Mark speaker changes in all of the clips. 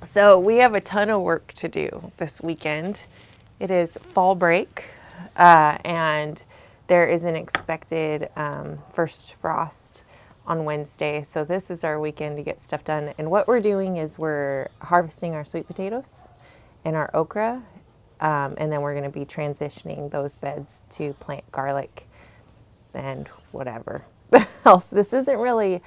Speaker 1: So we have a ton of work to do this weekend. It is fall break, and there is an expected first frost on Wednesday. So this is our weekend to get stuff done. And what we're doing is we're harvesting our sweet potatoes and our okra, and then we're going to be transitioning those beds to plant garlic and whatever else. This isn't really,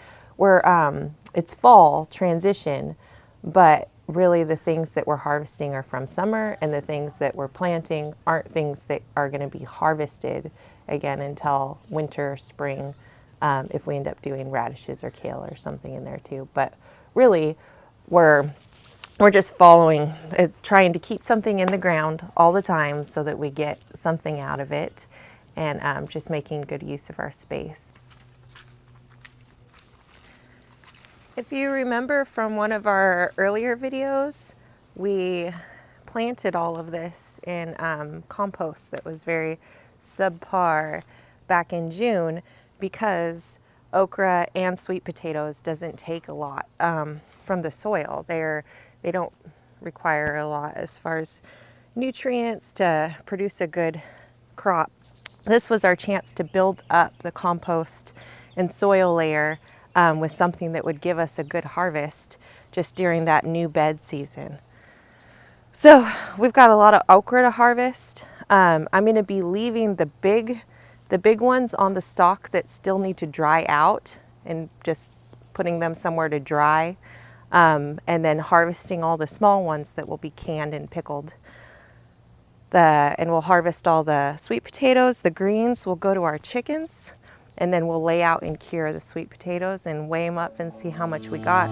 Speaker 1: it's fall transition, but really the things that we're harvesting are from summer, and the things that we're planting aren't things that are going to be harvested again until winter, spring, if we end up doing radishes or kale or something in there too. But really, we're just following, trying to keep something in the ground all the time so that we get something out of it, and just making good use of our space. If you remember from one of our earlier videos, we planted all of this in compost that was very subpar back in June, because okra and sweet potatoes doesn't take a lot from the soil. They don't require a lot as far as nutrients to produce a good crop. This was our chance to build up the compost and soil layer with something that would give us a good harvest just during that new bed season. So we've got a lot of okra to harvest. I'm going to be leaving the big ones on the stalk that still need to dry out, and just putting them somewhere to dry, and then harvesting all the small ones that will be canned and pickled. And we'll harvest all the sweet potatoes. The greens will go to our chickens, and then we'll lay out and cure the sweet potatoes and weigh them up and see how much we got.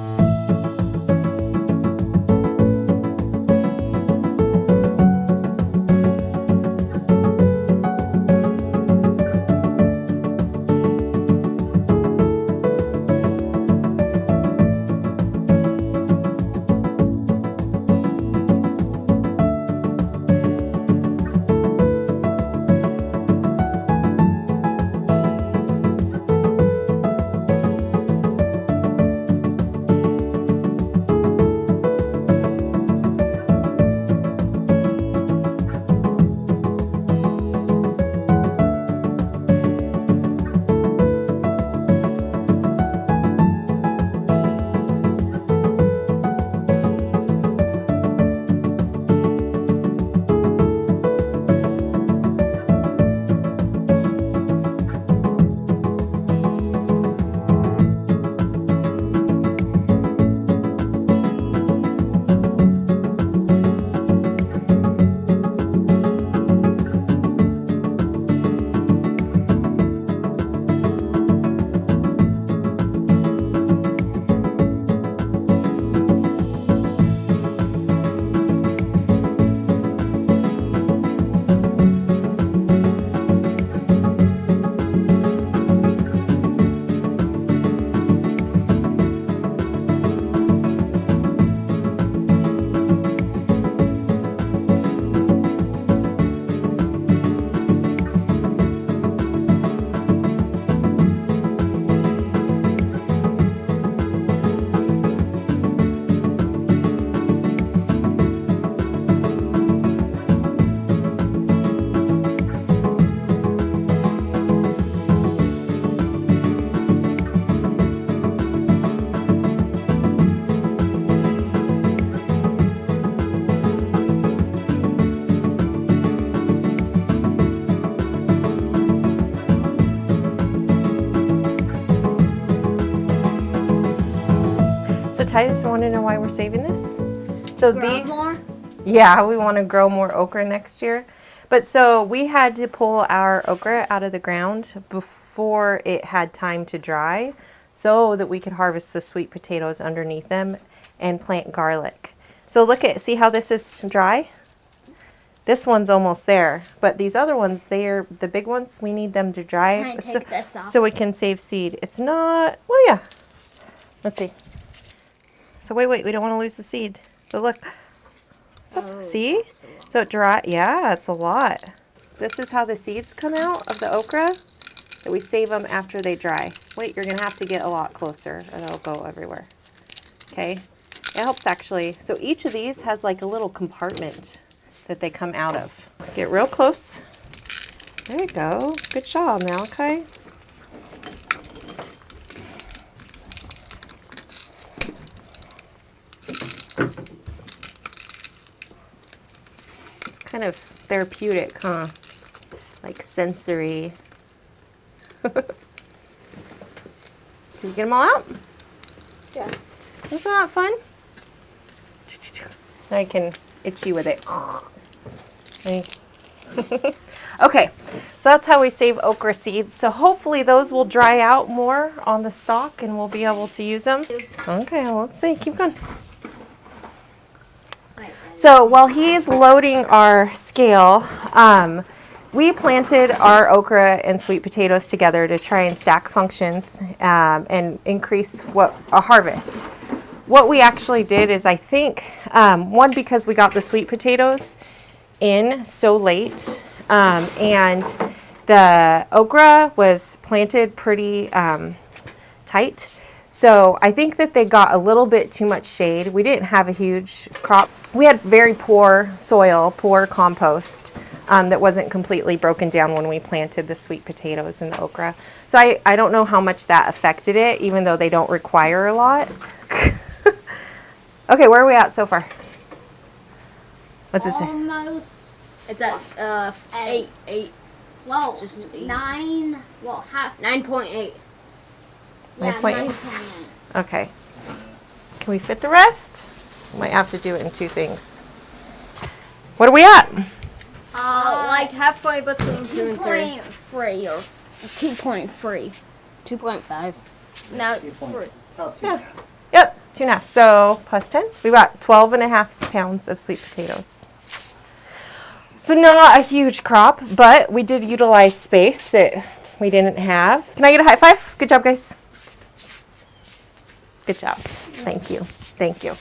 Speaker 1: So Titus want to know why we're saving this. So yeah, we want to grow more okra next year. But so we had to pull our okra out of the ground before it had time to dry, so that we could harvest the sweet potatoes underneath them and plant garlic. So see how this is dry? This one's almost there, but these other ones, the big ones, we need them to dry.
Speaker 2: Can I take this off?
Speaker 1: So we can save seed. It's not, well, yeah. Let's see. So wait, we don't want to lose the seed. So look, see? So it dry, yeah, it's a lot. This is how the seeds come out of the okra, that we save them after they dry. Wait, you're gonna have to get a lot closer or they'll go everywhere. Okay, It helps actually. So each of these has like a little compartment that they come out of. Get real close. There you go. Good job, Malachi. It's kind of therapeutic, huh? Like sensory. Did you get them all out?
Speaker 2: Yeah.
Speaker 1: Isn't that fun? I can itch you with it. Okay, so that's how we save okra seeds. So hopefully those will dry out more on the stalk and we'll be able to use them. Okay, well, let's see. Keep going. So while he's loading our scale, we planted our okra and sweet potatoes together to try and stack functions and increase a harvest. What we actually did is, I think, one, because we got the sweet potatoes in so late, and the okra was planted pretty tight. So I think that they got a little bit too much shade. We didn't have a huge crop. We had very poor soil, poor compost that wasn't completely broken down when we planted the sweet potatoes and the okra. So I don't know how much that affected it, even though they don't require a lot. Okay, where are we at so far? What's it say?
Speaker 2: Almost. It's at 8.
Speaker 3: Well,
Speaker 2: Just 8.
Speaker 3: 9. Well, half.
Speaker 2: 9.8.
Speaker 3: Yeah,
Speaker 1: 9.8?
Speaker 3: 9.8.
Speaker 1: Okay. Can we fit the rest? We might have to do it in 2 things. What are we at?
Speaker 2: Like halfway between 2 and 3.
Speaker 3: 2.3 or 2.3.
Speaker 2: 2.5.
Speaker 3: No,
Speaker 4: 3. About 2.
Speaker 1: Yeah. Yep, 2.5. So plus 10. We've got 12.5 pounds of sweet potatoes. So not a huge crop, but we did utilize space that we didn't have. Can I get a high five? Good job, guys. Good job. Thank you. Thank you.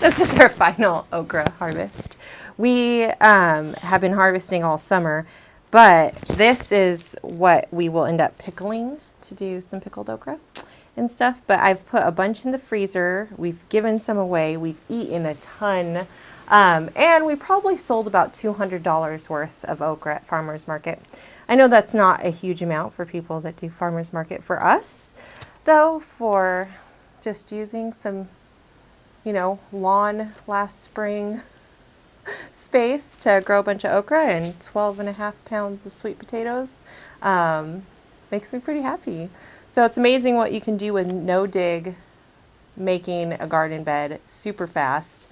Speaker 1: This is our final okra harvest. We have been harvesting all summer, but this is what we will end up pickling to do some pickled okra and stuff. But I've put a bunch in the freezer. We've given some away. We've eaten a ton. And we probably sold about $200 worth of okra at farmer's market. I know that's not a huge amount for people that do farmer's market. For us, though, for just using some, lawn last spring space to grow a bunch of okra and 12.5 pounds of sweet potatoes, makes me pretty happy. So it's amazing what you can do with no dig, making a garden bed super fast,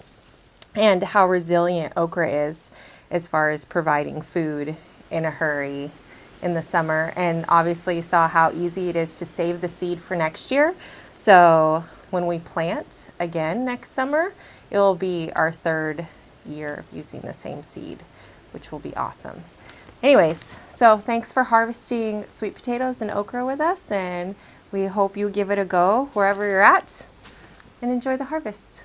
Speaker 1: and how resilient okra is as far as providing food in a hurry in the summer. And obviously you saw how easy it is to save the seed for next year. So when we plant again next summer, it will be our 3rd year of using the same seed, which will be awesome. Anyways, so thanks for harvesting sweet potatoes and okra with us, and we hope you give it a go wherever you're at and enjoy the harvest.